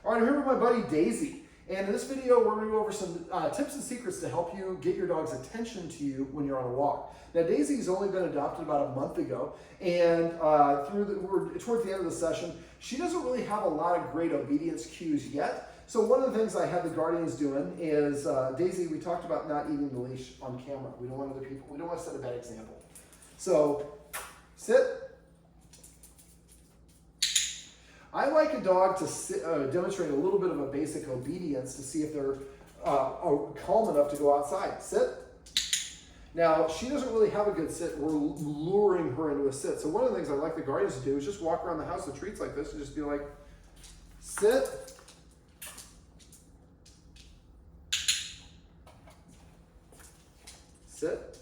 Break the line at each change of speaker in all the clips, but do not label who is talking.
All right, I'm here with my buddy Daisy. And in this video, we're going to go over some tips and secrets to help you get your dog's attention to you when you're on a walk. Now, Daisy's only been adopted about a month ago, and we're towards the end of the session. She doesn't really have a lot of great obedience cues yet. So one of the things I had the guardians doing is, Daisy, we talked about not eating the leash on camera. We don't want other people, we don't want to set a bad example. So, sit. I like a dog to demonstrate a little bit of a basic obedience to see if they're calm enough to go outside. Sit. Now, she doesn't really have a good sit. We're luring her into a sit. So one of the things I like the guardians to do is just walk around the house with treats like this and just be like, sit. Sit.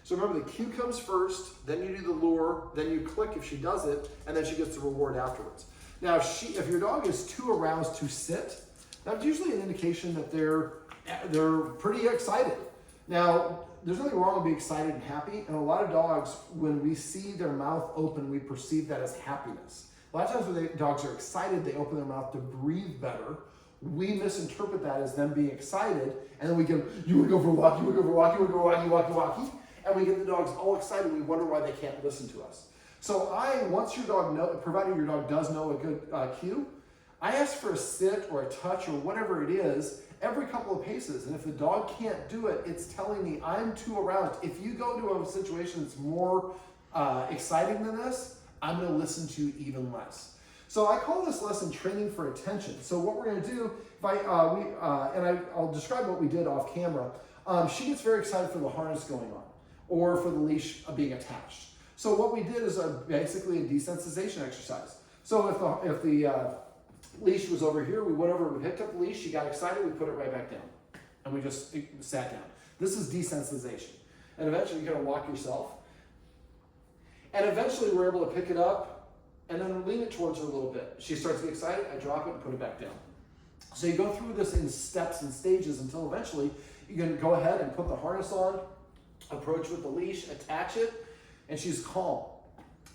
So remember, the cue comes first, then you do the lure, then you click if she does it, and then she gets the reward afterwards. Now, if your dog is too aroused to sit, that's usually an indication that they're pretty excited. Now, there's nothing wrong with being excited and happy, and a lot of dogs, when we see their mouth open, we perceive that as happiness. A lot of times when dogs are excited, they open their mouth to breathe better. We misinterpret that as them being excited, and then we go, you would go for a walk, you would go for a walk, you would go walkie, walkie, walkie. And we get the dogs all excited. We wonder why they can't listen to us. So once your dog provided your dog does know a good cue, I ask for a sit or a touch or whatever it is every couple of paces. And if the dog can't do it, it's telling me I'm too aroused. If you go to a situation that's more exciting than this, I'm going to listen to you even less. So I call this lesson training for attention. So what we're going to do, I'll describe what we did off camera. She gets very excited for the harness going on, or for the leash being attached. So what we did is basically a desensitization exercise. So if the leash was over here, we went over, we picked up the leash, she got excited, we put it right back down. And we just sat down. This is desensitization. And eventually you're gonna walk yourself. And eventually we're able to pick it up and then lean it towards her a little bit. She starts to get excited, I drop it and put it back down. So you go through this in steps and stages until eventually you can go ahead and put the harness on, approach with the leash, attach it, and she's calm.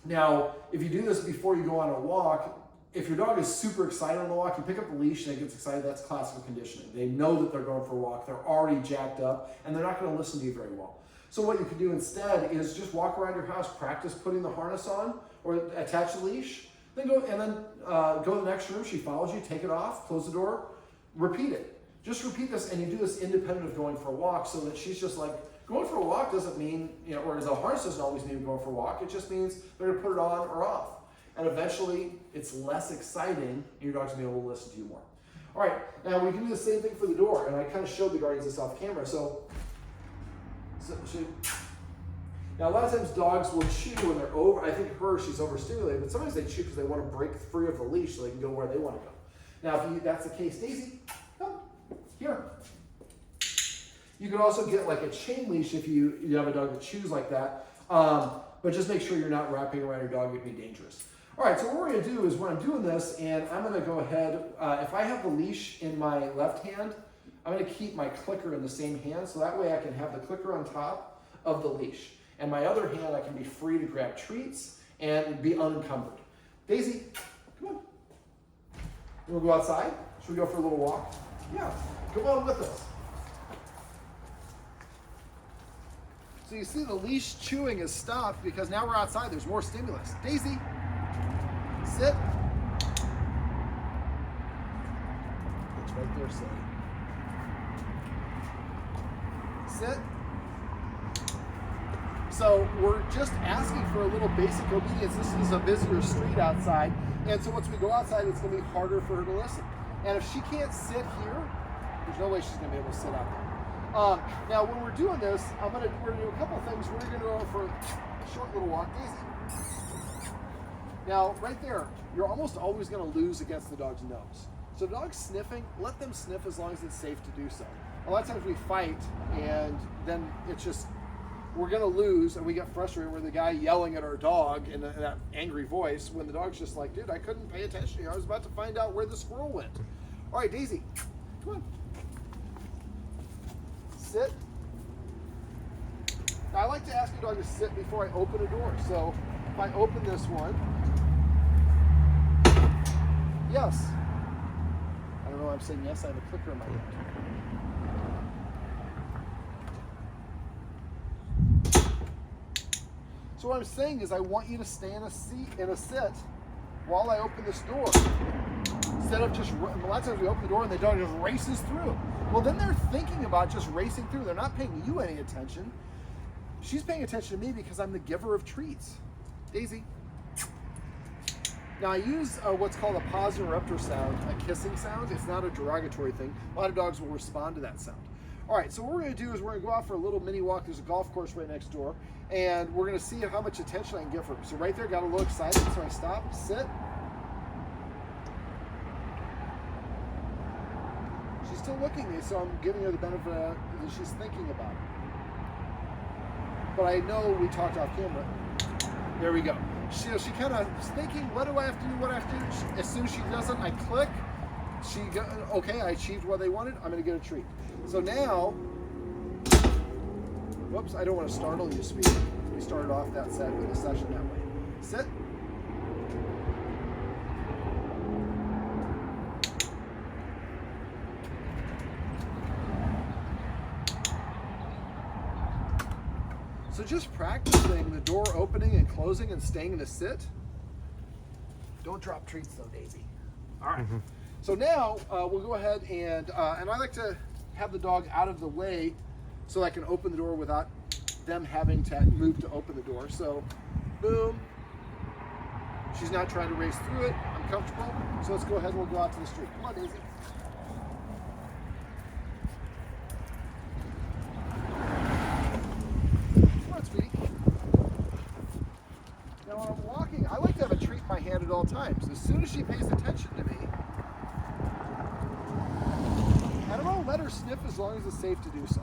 Now, if you do this before you go on a walk, if your dog is super excited on the walk, you pick up the leash and it gets excited, that's classical conditioning. They know that they're going for a walk, they're already jacked up, and they're not going to listen to you very well. So what you can do instead is just walk around your house, practice putting the harness on, or attach the leash, then go to the next room, she follows you, take it off, close the door, repeat it. Just repeat this, and you do this independent of going for a walk so that she's just like, going for a walk doesn't mean, or the harness doesn't always mean going for a walk. It just means they're going to put it on or off. And eventually, it's less exciting, and your dog's going to be able to listen to you more. All right, now we can do the same thing for the door, and I kind of showed the guardians this off camera. Now, a lot of times dogs will chew when they're over. I think she's overstimulated, but sometimes they chew because they want to break free of the leash so they can go where they want to go. Now, if that's the case, Daisy, come here. You can also get like a chain leash if you have a dog that chews like that, but just make sure you're not wrapping around your dog. It would be dangerous. All right, so what we're going to do is when I'm doing this, and I'm going to go ahead, if I have the leash in my left hand, I'm going to keep my clicker in the same hand, so that way I can have the clicker on top of the leash. And my other hand, I can be free to grab treats and be unencumbered. Daisy, come on. We'll go outside. Should we go for a little walk? Yeah, come on with us. So you see the leash chewing has stopped because now we're outside, there's more stimulus. Daisy, sit. It's right there, sit. Sit. So we're just asking for a little basic obedience. This is a busier street outside, and so once we go outside, it's gonna be harder for her to listen. And if she can't sit here, there's no way she's gonna be able to sit out there. Now, when we're doing this, we're gonna do a couple of things. We're gonna go for a short little walk. Daisy. Now, right there, you're almost always gonna lose against the dog's nose. So the dog's sniffing, let them sniff as long as it's safe to do so. A lot of times we fight, and then it's just, we're gonna lose, and we get frustrated with the guy yelling at our dog in that angry voice when the dog's just like, dude, I couldn't pay attention to you. I was about to find out where the squirrel went. All right, Daisy, come on. Sit. Now, I like to ask a dog to sit before I open a door. So if I open this one, yeah, yes. I don't know why I'm saying yes. I have a clicker in my hand. So what I'm saying is I want you to stay in a sit while I open this door. Instead of just, a lot of times we open the door and the dog just races through. Well, then they're thinking about just racing through. They're not paying you any attention. She's paying attention to me because I'm the giver of treats. Daisy. Now I use what's called a pause interrupter sound, a kissing sound. It's not a derogatory thing. A lot of dogs will respond to that sound. All right, so what we're gonna do is we're gonna go out for a little mini walk. There's a golf course right next door, and we're gonna see how much attention I can get for her. So right there, got a little excited, so I stop, sit. She's still looking at me, so I'm giving her the benefit that she's thinking about it. But I know we talked off camera. There we go. She kind of is thinking, what do I have to do, what do I have to do? As soon as she does it, I click. Okay, I achieved what they wanted. I'm gonna get a treat. So now, whoops, I don't want to startle you, sweetie. We started off that session that way. Sit. So just practicing the door opening and closing and staying in a sit. Don't drop treats though, Daisy. All right. Mm-hmm. So now we'll go ahead and I like to have the dog out of the way so I can open the door without them having to move to open the door. So, boom. She's not trying to race through it. I'm comfortable. So let's go ahead and we'll go out to the street. Come on, Daisy. Come on, sweetie. Now when I'm walking, I like to have a treat in my hand at all times. As soon as she pays attention to me, and I'm going to let her sniff as long as it's safe to do so.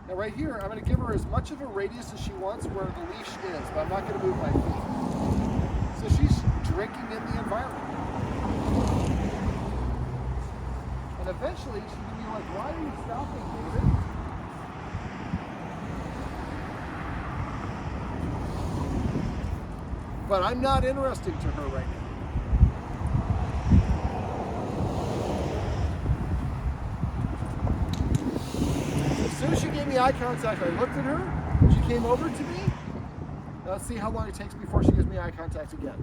Now right here, I'm going to give her as much of a radius as she wants where the leash is, but I'm not going to move my feet. So she's drinking in the environment. And eventually she's going to be like, why are you stopping, David? But I'm not interesting to her right now. As soon as she gave me eye contact, I looked at her, she came over to me. Let's see how long it takes before she gives me eye contact again.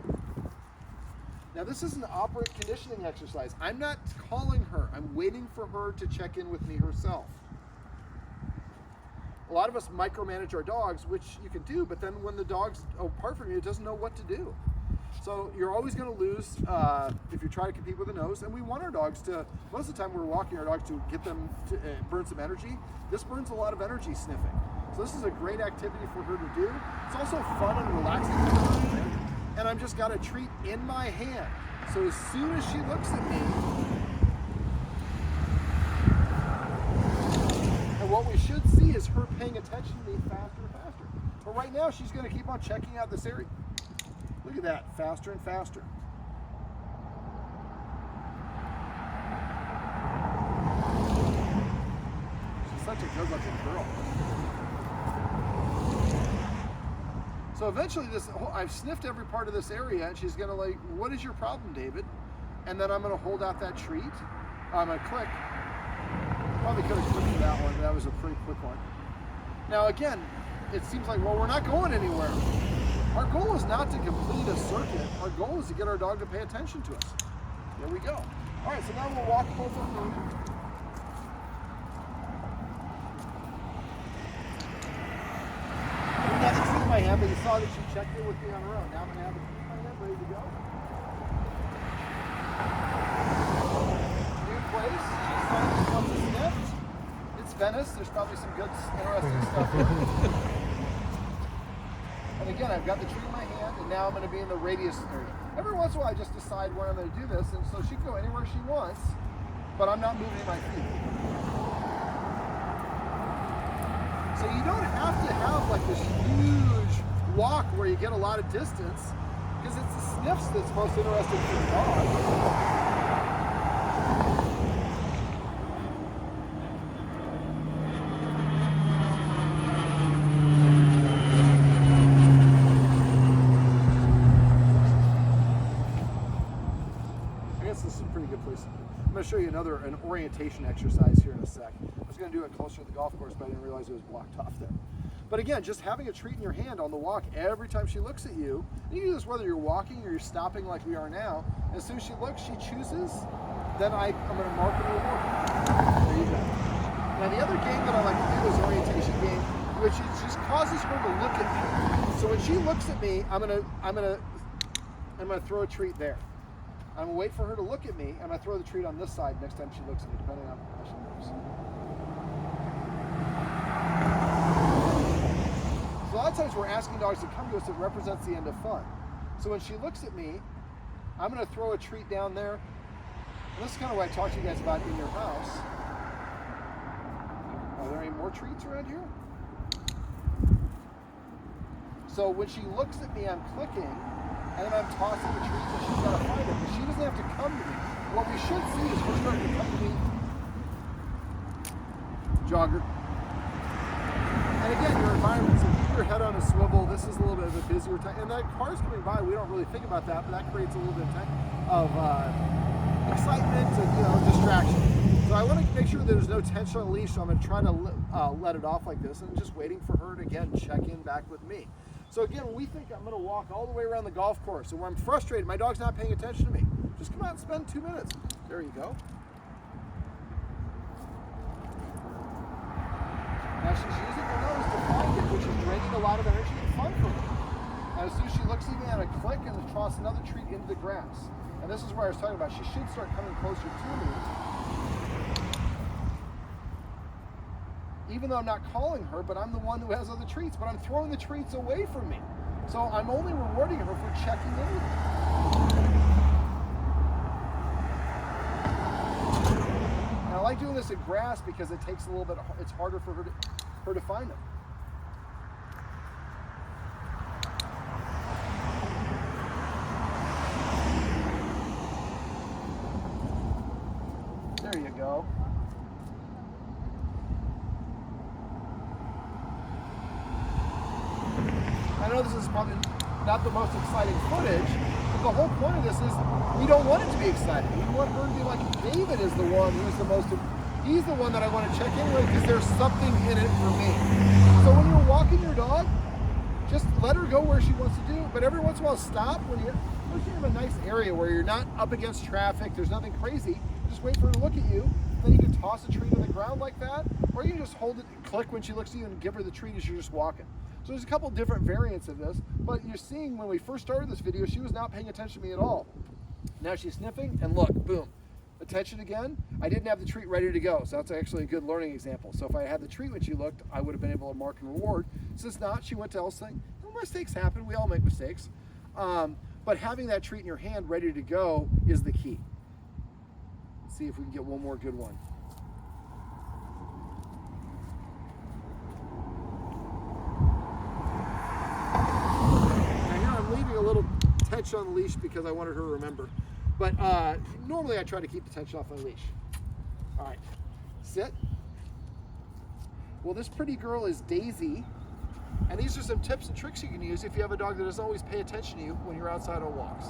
Now this is an operant conditioning exercise. I'm not calling her, I'm waiting for her to check in with me herself. A lot of us micromanage our dogs, which you can do, but then when the dog's apart from you, it doesn't know what to do. So you're always going to lose if you try to compete with a nose. And we want our dogs to, most of the time we're walking our dogs to get them to burn some energy. This burns a lot of energy sniffing. So this is a great activity for her to do. It's also fun and relaxing for her to do. And I've just got a treat in my hand. So as soon as she looks at me, and what we should see is her paying attention to me faster and faster. But right now she's going to keep on checking out this area. Look at that, faster and faster. She's such a good-looking girl. So eventually I've sniffed every part of this area, and she's gonna like, what is your problem, David? And then I'm gonna hold out that treat. I'm gonna click. Probably could have clicked that one, but that was a pretty quick one. Now again, it seems like, well, we're not going anywhere. Our goal is not to complete a circuit. Our goal is to get our dog to pay attention to us. There we go. All right, so now we'll walk over her. I got the treat in my hand, but you saw that she checked in with me on her own. Now I'm gonna have the treat in my hand, ready to go. New place. She's finally come to sniff. It's Venice. There's probably some good, interesting stuff here. And again, I've got the treat in my hand, and now I'm going to be in the radius area. Every once in a while, I just decide where I'm going to do this, and so she can go anywhere she wants, but I'm not moving my feet. So you don't have to have like this huge walk where you get a lot of distance, because it's the sniffs that's most interesting for the dog. this is a pretty good place. I'm going to show you an orientation exercise here in a sec. I was going to do it closer to the golf course, but I didn't realize it was blocked off there. But again, just having a treat in your hand on the walk every time she looks at you, and you do this whether you're walking or you're stopping like we are now. As soon as she looks, she chooses, then I'm going to mark and reward. There you go. Now the other game that I like to do is orientation game, which just causes her to look at me. So when she looks at me, I'm gonna throw a treat there. I'm gonna wait for her to look at me. I'm gonna throw the treat on this side next time she looks at me, depending on how she moves. So a lot of times we're asking dogs to come to us. It represents the end of fun. So when she looks at me, I'm gonna throw a treat down there. And this is kind of what I talked to you guys about in your house. Are there any more treats around here? So when she looks at me, I'm clicking, and then I'm tossing the treats, and she's got to find it. But she doesn't have to come to me. What we should see is her starting to come to me. Jogger. And again, your environment, so keep your head on a swivel. This is a little bit of a busier time. And that car's coming by, we don't really think about that, but that creates a little bit of excitement and distraction. So I want to make sure there's no tension on the leash, so I'm going to try to let it off like this, and just waiting for her to, again, check in back with me. So again, when we think I'm going to walk all the way around the golf course, and when I'm frustrated, my dog's not paying attention to me, just come out and spend 2 minutes. There you go. Now she's using her nose to find it, which is draining a lot of energy and fun for her. And as soon as she looks at me, I'm going to click and toss another treat into the grass. And this is where I was talking about. She should start coming closer to me. Even though I'm not calling her, but I'm the one who has other treats, but I'm throwing the treats away from me. So I'm only rewarding her for checking in with me. And I like doing this in grass because it takes a little bit, it's harder for her to find them. There you go. I know this is probably not the most exciting footage, but the whole point of this is we don't want it to be exciting. We want her to be like, David is the one who's he's the one that I want to check in with because there's something in it for me. So when you're walking your dog, just let her go where she wants to do, but every once in a while stop when you're in a nice area where you're not up against traffic, there's nothing crazy, just wait for her to look at you, then you can toss a treat on the ground like that, or you can just hold it and click when she looks at you and give her the treat as you're just walking. So there's a couple different variants of this, but you're seeing when we first started this video, she was not paying attention to me at all. Now she's sniffing, and look, boom, attention again. I didn't have the treat ready to go, so that's actually a good learning example. So if I had the treat when she looked, I would have been able to mark and reward. Since not, she went to else thing. Well, mistakes happen, we all make mistakes. But having that treat in your hand ready to go is the key. Let's see if we can get one more good one. A little tension on the leash because I wanted her to remember. But normally I try to keep the tension off my leash. All right, sit. Well, this pretty girl is Daisy, and these are some tips and tricks you can use if you have a dog that doesn't always pay attention to you when you're outside on walks.